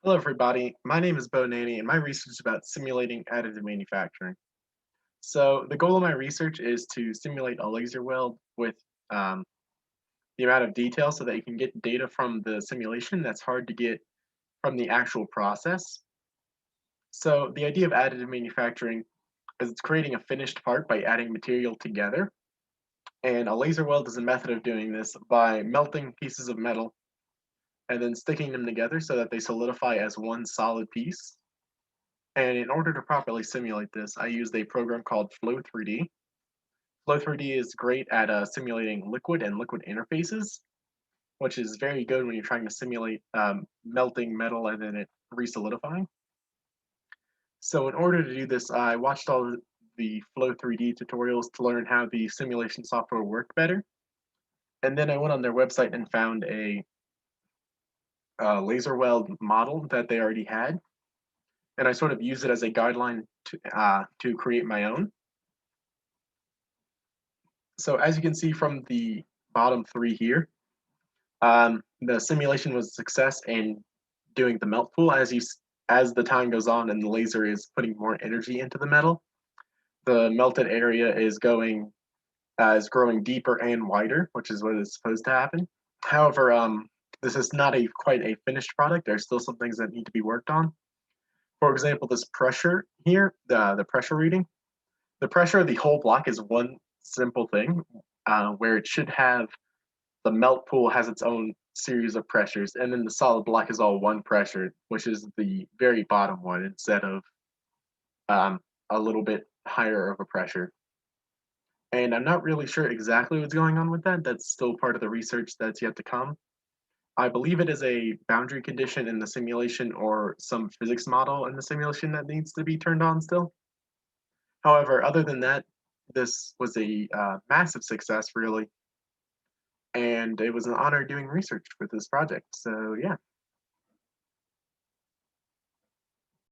Hello, everybody. My name is Beau and my research is about simulating additive manufacturing. So, the goal of my research is to simulate a laser weld with um, the amount of detail so that you can get data from the simulation that's hard to get from the actual process. So, the idea of additive manufacturing is it's creating a finished part by adding material together. And a laser weld is a method of doing this by melting pieces of metal and then sticking them together so that they solidify as one solid piece. And in order to properly simulate this, I used a program called Flow 3D. Flow 3D is great at simulating liquid and liquid interfaces, which is very good when you're trying to simulate melting metal and then it resolidifying. So in order to do this, I watched all the Flow 3D tutorials to learn how the simulation software worked better. And then I went on their website and found a laser weld model that they already had. And I sort of used it as a guideline to create my own. So as you can see from the bottom three here, the simulation was a success in doing the melt pool. As the time goes on and the laser is putting more energy into the metal, the melted area is growing deeper and wider, which is what is supposed to happen. However, this is not a quite a finished product. There's still some things that need to be worked on. For example, this pressure here, the pressure reading, the pressure of the whole block is one simple thing, where it should have the melt pool has its own series of pressures, and then the solid block is all one pressure, which is the very bottom one instead of a little bit higher of a pressure. And I'm not really sure exactly what's going on with that. That's still part of the research that's yet to come. I believe it is a boundary condition in the simulation or some physics model in the simulation that needs to be turned on still. However, other than that, this was a massive success, really, and it was an honor doing research for this project. So, yeah.